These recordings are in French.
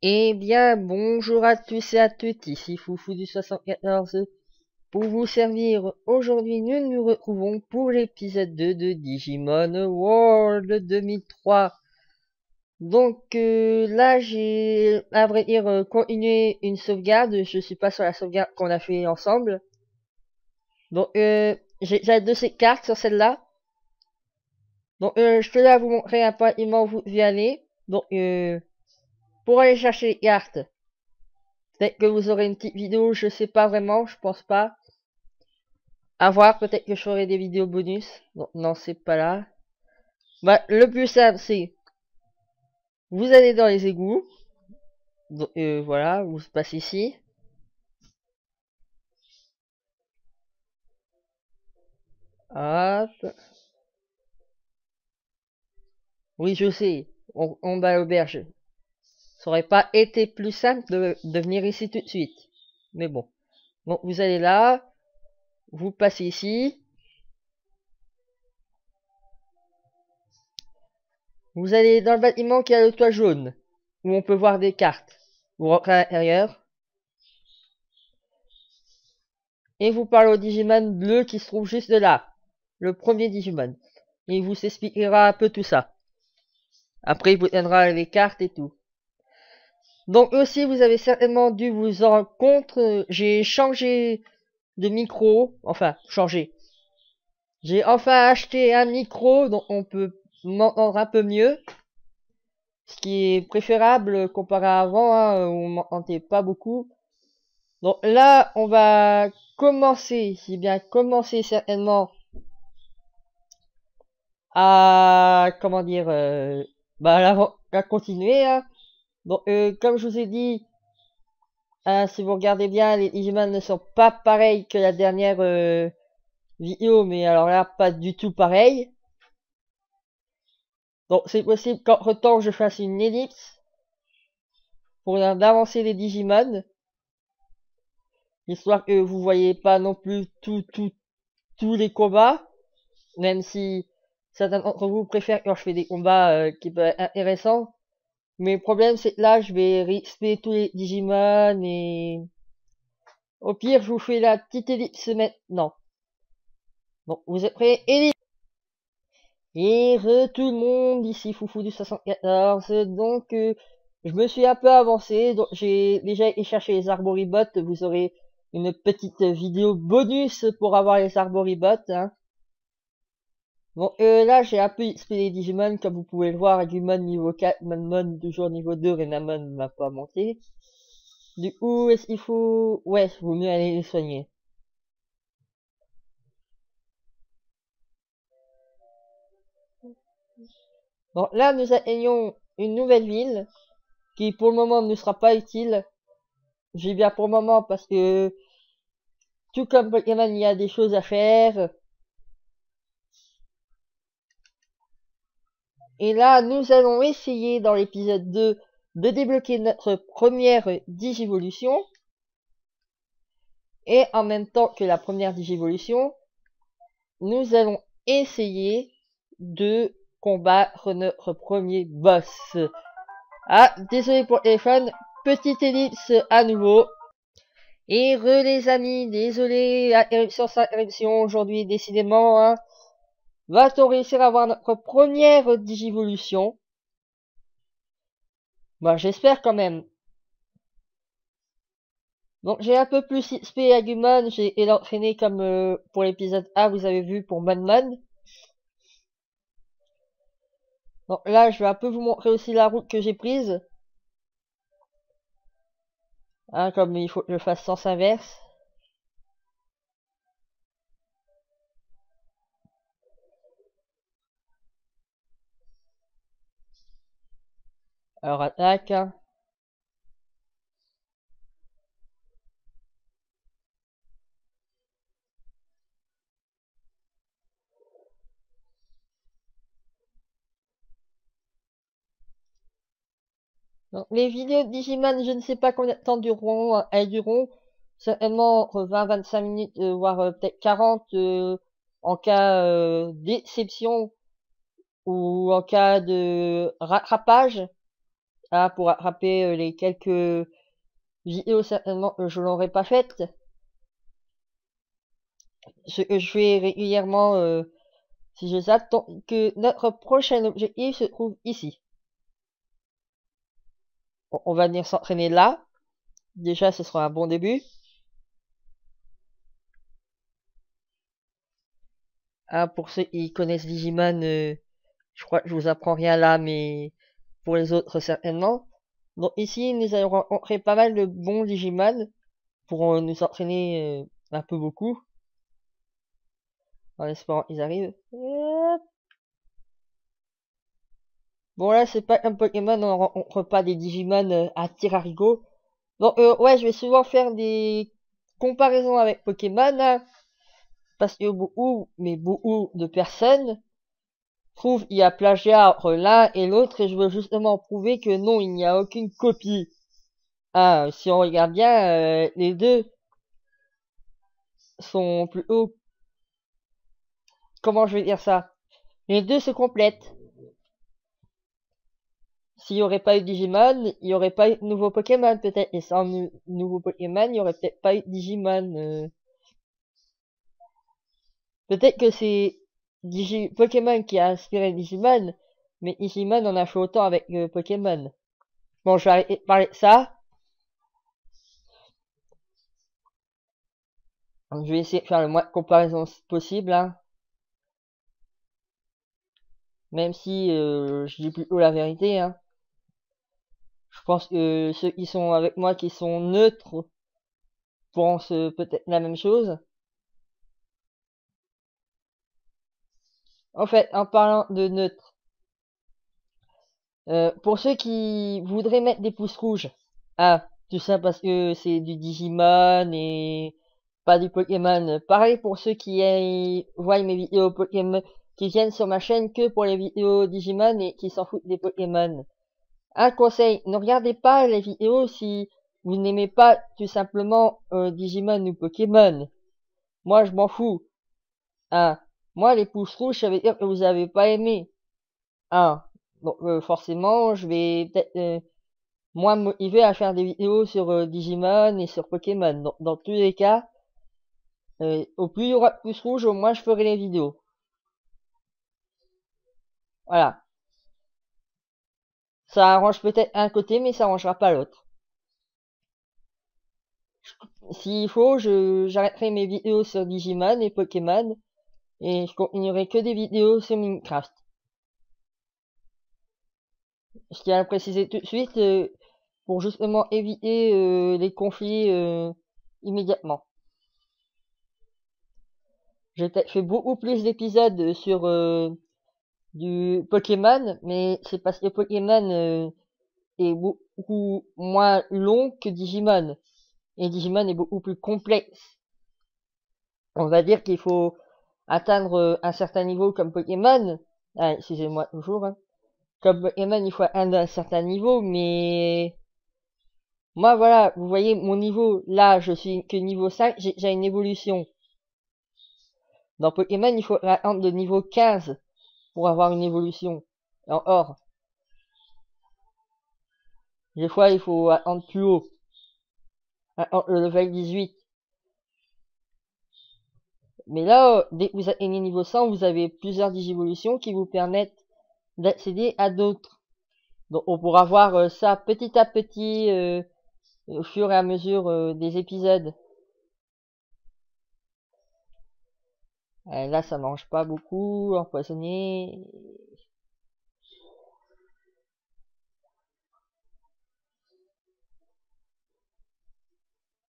Eh bien, bonjour à tous et à toutes, ici Foufou du 74 pour vous servir. Aujourd'hui, nous nous retrouvons pour l'épisode 2 de Digimon World 2003. Donc là, j'ai, à vrai dire, continué une sauvegarde. Je suis pas sur la sauvegarde qu'on a fait ensemble. Donc, j'ai deux ces cartes sur celle-là. Donc, je te laisse vous montrer un peu où vous y allez. Donc, pour aller chercher les cartes. Peut-être que vous aurez une petite vidéo, je sais pas vraiment, je pense pas. À voir, peut-être que je ferai des vidéos bonus. Non, non, c'est pas là. Bah, le plus simple, c'est... Vous allez dans les égouts. Donc, voilà, vous passez ici. Hop. Oui, je sais, on va à l'auberge. Ça aurait pas été plus simple de venir ici tout de suite. Mais bon. Donc, vous allez là. Vous passez ici. Vous allez dans le bâtiment qui a le toit jaune. Où on peut voir des cartes. Vous rentrez à l'intérieur. Et vous parlez au Digimon bleu qui se trouve juste là. Le premier Digimon. Il vous expliquera un peu tout ça. Après, il vous donnera les cartes et tout. Donc aussi, vous avez certainement dû vous en rendre compte, j'ai changé de micro. Enfin, changé. J'ai enfin acheté un micro dont on peut m'entendre un peu mieux. Ce qui est préférable comparé à avant, hein, où on m'entendait pas beaucoup. Donc là, on va commencer, j'ai bien commencé certainement à, comment dire, la continuer, hein. Donc, comme je vous ai dit, hein, si vous regardez bien, les Digimon ne sont pas pareils que la dernière vidéo, mais alors là, pas du tout pareil. Donc, c'est possible qu'entre temps, je fasse une ellipse pour avancer les Digimon, histoire que vous voyez pas non plus tous les combats, même si certains d'entre vous préfèrent quand je fais des combats qui peuvent être intéressants. Mais le problème, c'est que là, je vais respecter tous les Digimon et... Au pire, je vous fais la petite ellipse maintenant. Bon, vous êtes prêts? Ellipse! Et tout le monde, ici Foufou du 74. Donc, je me suis un peu avancé. Donc, j'ai déjà été chercher les arboribots. Vous aurez une petite vidéo bonus pour avoir les arboribots, hein. Bon, là, j'ai un peu XP les Digimon, comme vous pouvez le voir. Agumon niveau 4, Manmon toujours niveau 2, Renamon ne m'a pas monté. Du coup, est-ce qu'il faut... Ouais, vaut mieux aller les soigner. Bon, là, nous atteignons une nouvelle ville, qui pour le moment ne sera pas utile. J'ai bien pour le moment parce que, tout comme Pokémon, il y a des choses à faire. Et là, nous allons essayer dans l'épisode 2 de débloquer notre première Digivolution. Et en même temps que la première Digivolution, nous allons essayer de combattre notre premier boss. Ah, désolé pour le téléphone, petite ellipse à nouveau. Et les amis, désolé, interruption sans interruption aujourd'hui, décidément, hein. Va-t-on réussir à avoir notre première Digivolution? Bah, j'espère quand même. Donc, j'ai un peu plus XP Agumon, j'ai entraîné comme pour l'épisode 1, vous avez vu, pour Manmon. Donc là, je vais un peu vous montrer aussi la route que j'ai prise. Hein, comme il faut que je fasse sens inverse. Alors, attaque, hein. Donc, les vidéos de Digimon, je ne sais pas combien de temps dureront. Elles dureront certainement entre 20-25 minutes, voire peut-être 40 en cas d'exception ou en cas de rattrapage. Ah, pour attraper les quelques vidéos certainement que je n'aurais pas faites. Ce que je fais régulièrement si je zappe, tant que notre prochain objectif se trouve ici. Bon, on va venir s'entraîner là. Déjà, ce sera un bon début. Ah, pour ceux qui connaissent Digimon, je crois que je vous apprends rien là, mais pour les autres certainement. Donc ici, nous allons rencontrer pas mal de bons Digimon pour nous entraîner un peu beaucoup. En espérant qu'ils arrivent. Bon là, c'est pas comme Pokémon, on rencontre pas des Digimon à tir-à-rigot. Donc ouais, je vais souvent faire des comparaisons avec Pokémon, hein, parce que beaucoup de personnes trouvent qu'il y a plagiat entre l'un et l'autre, et je veux justement prouver que non, il n'y a aucune copie. Ah, si on regarde bien, les deux sont plutôt... Comment je vais dire ça? Les deux se complètent. S'il n'y aurait pas eu Digimon, il n'y aurait pas eu de nouveaux Pokémon peut-être. Et sans nouveaux Pokémon, il n'y aurait peut-être pas eu Digimon. Peut-être que c'est Pokémon qui a inspiré Digimon, mais Digimon en a fait autant avec Pokémon. Bon, je vais arrêter de parler de ça. Je vais essayer de faire le moins de comparaisons possible, hein. Même si je dis plutôt la vérité, hein. Je pense que ceux qui sont avec moi, qui sont neutres, pensent peut-être la même chose. En fait, en parlant de neutre, pour ceux qui voudraient mettre des pouces rouges, ah, tout ça parce que c'est du Digimon et pas du Pokémon. Pareil pour ceux qui voient mes vidéos Pokémon, qui viennent sur ma chaîne que pour les vidéos Digimon et qui s'en foutent des Pokémon. Un conseil, ne regardez pas les vidéos si vous n'aimez pas tout simplement Digimon ou Pokémon. Moi, je m'en fous. Ah, moi, les pouces rouges, ça veut dire que vous avez pas aimé. Ah, donc forcément, je vais peut-être moins me motiver à faire des vidéos sur Digimon et sur Pokémon. Donc, dans tous les cas, au plus il y aura de pouces rouges, au moins je ferai les vidéos. Voilà. Ça arrange peut-être un côté, mais ça arrangera pas l'autre. S'il faut, j'arrêterai mes vidéos sur Digimon et Pokémon, et je continuerai que des vidéos sur Minecraft. Je tiens à le préciser tout de suite, pour justement éviter les conflits immédiatement. J'ai peut-être fait beaucoup plus d'épisodes sur du Pokémon, mais c'est parce que Pokémon est beaucoup moins long que Digimon. Et Digimon est beaucoup plus complexe. On va dire qu'il faut atteindre un certain niveau comme Pokémon. Ah, excusez-moi toujours. Hein. Comme Pokémon, il faut atteindre un certain niveau, mais moi voilà, vous voyez mon niveau. Là, je suis que niveau 5, j'ai une évolution. Dans Pokémon, il faut atteindre le niveau 15 pour avoir une évolution. En or. Des fois, il faut attendre plus haut. Attendre le level 18. Mais là, dès que vous atteignez niveau 100, vous avez plusieurs digivolutions qui vous permettent d'accéder à d'autres. Donc on pourra voir ça petit à petit au fur et à mesure des épisodes. Là, ça mange pas beaucoup, empoisonné.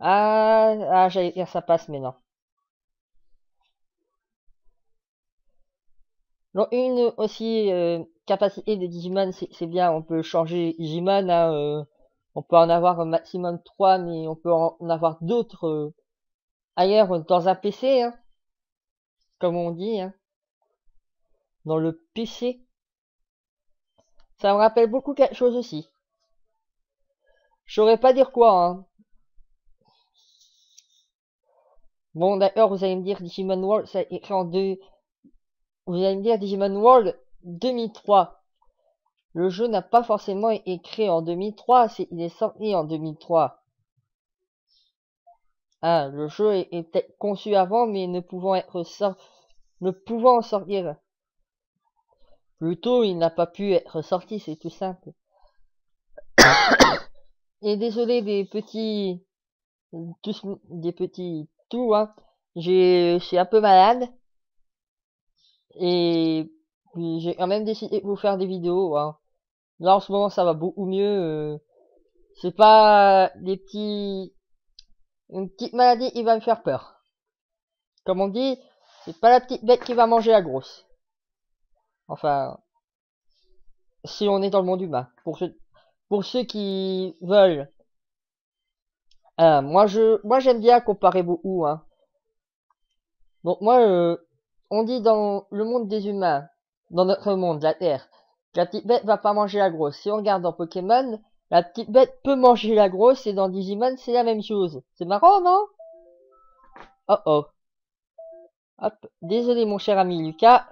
J'allais dire ça passe, mais non. Donc une aussi capacité de Digimon, c'est bien, on peut changer Digimon, hein, on peut en avoir un maximum 3, mais on peut en avoir d'autres ailleurs dans un PC, hein, comme on dit, hein, dans le PC. Ça me rappelle beaucoup quelque chose aussi. Je saurais pas dire quoi, hein. Bon, d'accord, vous allez me dire Digimon World, ça a été écrit en deux. Vous allez me dire Digimon World 2003. Le jeu n'a pas forcément été créé en 2003, il est sorti en 2003. Ah, le jeu est peut-être conçu avant, mais ne pouvant sortir plus tôt, il n'a pas pu être sorti, c'est tout simple. Et désolé des petits, tout, hein. Je suis un peu malade. Et puis j'ai quand même décidé de vous faire des vidéos, hein. Là en ce moment ça va beaucoup mieux. C'est pas une petite maladie qui va me faire peur. Comme on dit, c'est pas la petite bête qui va manger la grosse. Enfin, si on est dans le monde humain. Pour ceux qui veulent. Moi j'aime bien comparer beaucoup, hein. Donc on dit dans le monde des humains, dans notre monde, la Terre, que la petite bête va pas manger la grosse. Si on regarde dans Pokémon, la petite bête peut manger la grosse et dans Digimon c'est la même chose. C'est marrant, non? Oh oh. Hop. Désolé mon cher ami Lucas.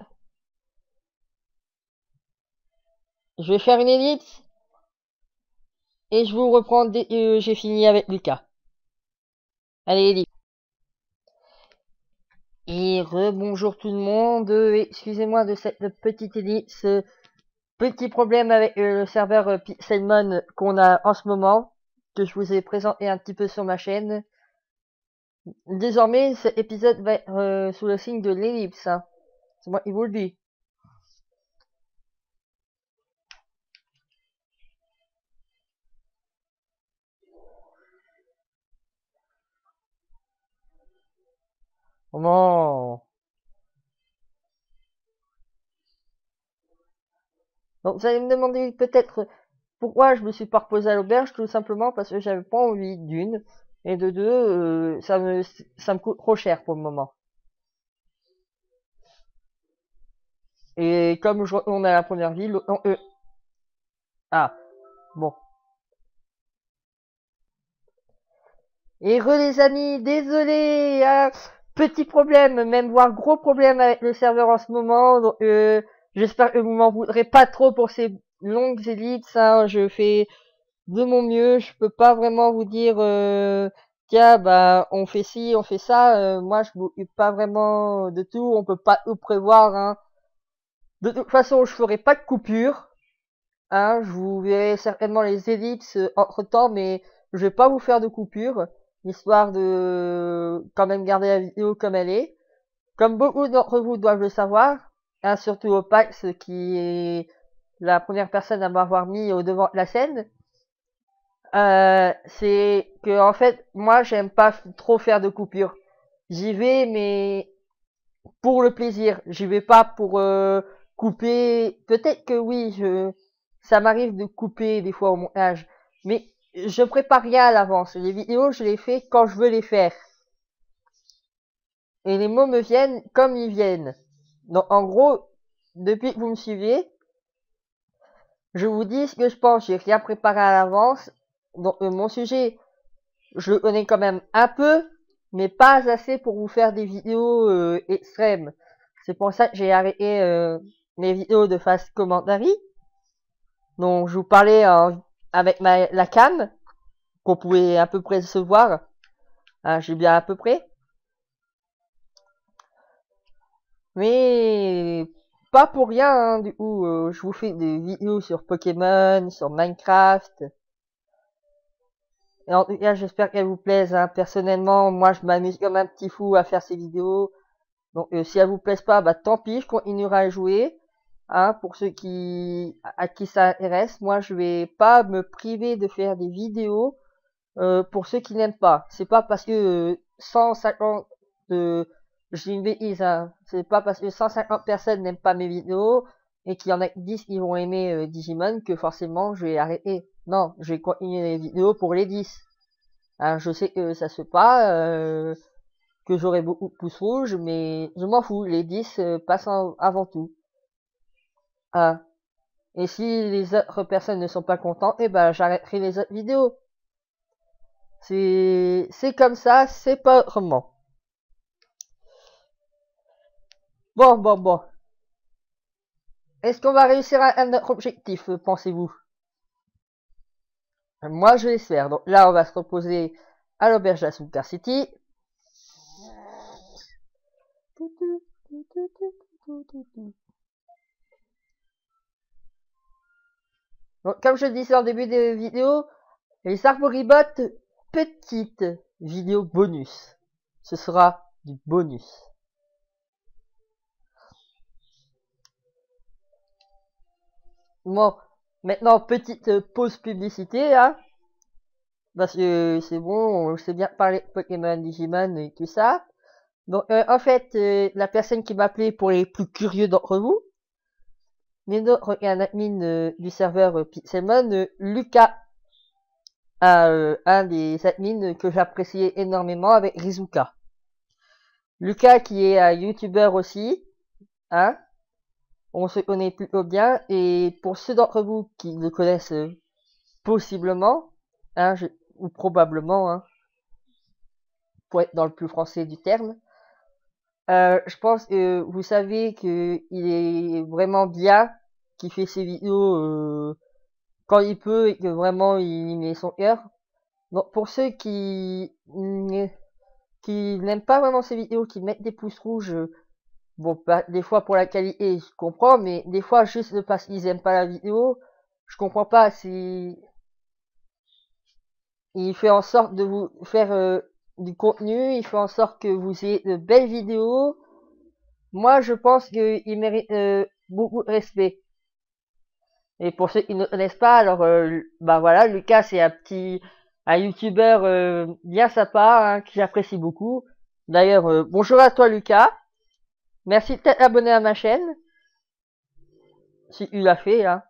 Je vais faire une ellipse et je vous reprends dès que j'ai fini avec Lucas. Allez, ellipse. Et rebonjour tout le monde. Excusez-moi de cette petite ellipse. Petit problème avec le serveur Pixelmon qu'on a en ce moment, que je vous ai présenté un petit peu sur ma chaîne. Désormais, cet épisode va être sous le signe de l'ellipse, hein. C'est moi qui vous le dis. Comment? Donc vous allez me demander peut-être pourquoi je me suis pas reposé à l'auberge, tout simplement parce que j'avais pas envie d'une, et de deux, ça me coûte trop cher pour le moment. Et comme je retourne à la première ville, ah, bon. Et les amis, désolé, hein, petit problème, même voire gros problème avec le serveur en ce moment. Donc, j'espère que vous m'en voudrez pas trop pour ces longues ellipses, hein. Je fais de mon mieux, je peux pas vraiment vous dire tiens bah on fait ci, on fait ça. Moi je m'occupe pas vraiment de tout, on peut pas tout prévoir, hein. De toute façon, je ferai pas de coupure, hein. Je vous verrai certainement les ellipses entre temps, mais je vais pas vous faire de coupure, histoire de quand même garder la vidéo comme elle est. Comme beaucoup d'entre vous doivent le savoir, hein, surtout Opax qui est la première personne à m'avoir mis au devant de la scène. C'est que en fait, moi, j'aime pas trop faire de coupures. J'y vais, mais pour le plaisir. J'y vais pas pour couper. Peut-être que oui, ça m'arrive de couper des fois au montage, mais je prépare rien à l'avance. Les vidéos, je les fais quand je veux les faire, et les mots me viennent comme ils viennent. Donc, en gros, depuis que vous me suivez, je vous dis ce que je pense. J'ai rien préparé à l'avance. Donc, mon sujet, je le connais quand même un peu, mais pas assez pour vous faire des vidéos extrêmes. C'est pour ça que j'ai arrêté mes vidéos de Fast Commentary. Donc je vous parlais avec la cam, qu'on pouvait à peu près se voir. Hein, j'ai bien à peu près. Mais pas pour rien, hein, du coup, je vous fais des vidéos sur Pokémon, sur Minecraft. Et en tout cas, j'espère qu'elles vous plaisent, hein. Personnellement, moi, je m'amuse comme un petit fou à faire ces vidéos. Donc, si elles vous plaisent pas, bah tant pis, je continuerai à jouer. Hein, pour ceux à qui ça intéresse, moi, je vais pas me priver de faire des vidéos pour ceux qui n'aiment pas. C'est pas parce que 150, je dis une bêtise, hein. C'est pas parce que 150 personnes n'aiment pas mes vidéos et qu'il y en a 10 qui vont aimer Digimon que forcément je vais arrêter. Non, je vais continuer les vidéos pour les 10. Hein, je sais que ça se fait pas, que j'aurai beaucoup de pouces rouges, mais je m'en fous. Les 10 passent avant tout. Ah. Et si les autres personnes ne sont pas contentes, eh ben j'arrêterai les autres vidéos. C'est comme ça, c'est pas autrement. Bon. Est-ce qu'on va réussir à notre objectif, pensez-vous? Moi, je l'espère. Donc là, on va se reposer à l'auberge à Sultan City. Donc, comme je disais en début de vidéo, les arboribotes, petite vidéo bonus. Ce sera du bonus. Bon, maintenant, petite pause publicité, hein. Parce que c'est bon, on sait bien parler de Pokémon, Digimon et tout ça. Donc, en fait, la personne qui m'a appelé pour les plus curieux d'entre vous, un admin du serveur Pixelmon, Lucas, un des admins que j'appréciais énormément avec Rizuka. Lucas qui est un youtubeur aussi, hein, on se connaît plutôt bien, et pour ceux d'entre vous qui le connaissent possiblement, hein, ou probablement, hein, pour être dans le plus français du terme, je pense que vous savez que il est vraiment bien, qu'il fait ses vidéos quand il peut et que vraiment il met son cœur. Donc pour ceux qui n'aiment pas vraiment ses vidéos, qui mettent des pouces rouges, bon, bah, des fois pour la qualité, je comprends, mais des fois juste parce qu'ils aiment pas la vidéo, je comprends pas. Si il fait en sorte de vous faire du contenu, il fait en sorte que vous ayez de belles vidéos. Moi, je pense qu'il mérite beaucoup de respect. Et pour ceux qui ne connaissent pas, alors bah voilà, Lucas c'est un youtubeur bien sympa, hein, que j'apprécie beaucoup. D'ailleurs, bonjour à toi Lucas. Merci de t'être abonné à ma chaîne. Si tu l'as fait, hein.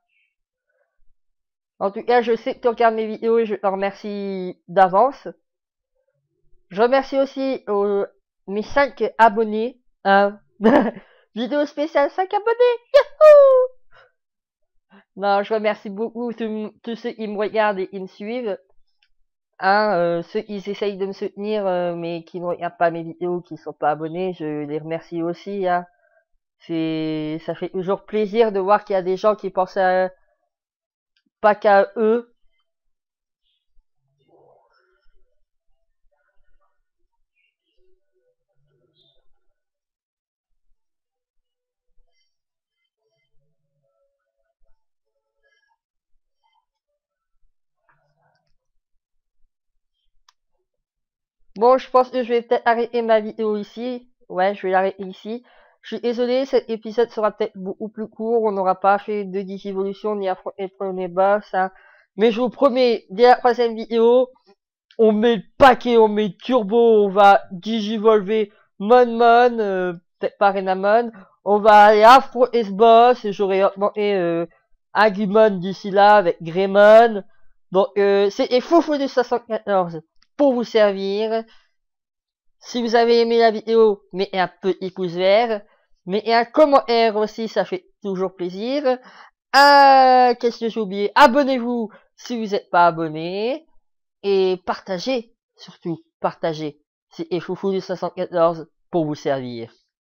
En tout cas, je sais que tu regardes mes vidéos et je te remercie d'avance. Je remercie aussi mes 5 abonnés. Hein. Vidéo spéciale 5 abonnés. Yahoo! Non, je remercie beaucoup tous ceux qui me regardent et qui me suivent. Hein, ceux qui essayent de me soutenir mais qui ne regardent pas mes vidéos, qui ne sont pas abonnés, je les remercie aussi. Hein. Ça fait toujours plaisir de voir qu'il y a des gens qui pensent pas qu'à eux. Bon, je pense que je vais peut-être arrêter ma vidéo ici. Ouais, je vais l'arrêter ici. Je suis désolé, cet épisode sera peut-être beaucoup plus court. On n'aura pas fait de Digivolution ni affronté le premier boss. Hein. Mais je vous promets, dès la troisième vidéo, on met le paquet, on met turbo, on va digivolver Mon, peut-être pas Renamon. On va aller affronter ce boss. Et j'aurai augmenté Agumon d'ici là avec Greymon. Donc, c'était Foufou du 74 pour vous servir. Si vous avez aimé la vidéo, mettez un petit pouce vert. Mettez un commentaire aussi, ça fait toujours plaisir. Qu'est-ce que j'ai oublié? Abonnez-vous si vous n'êtes pas abonné. Et partagez, surtout, partagez. C'est Foufou du 74 pour vous servir.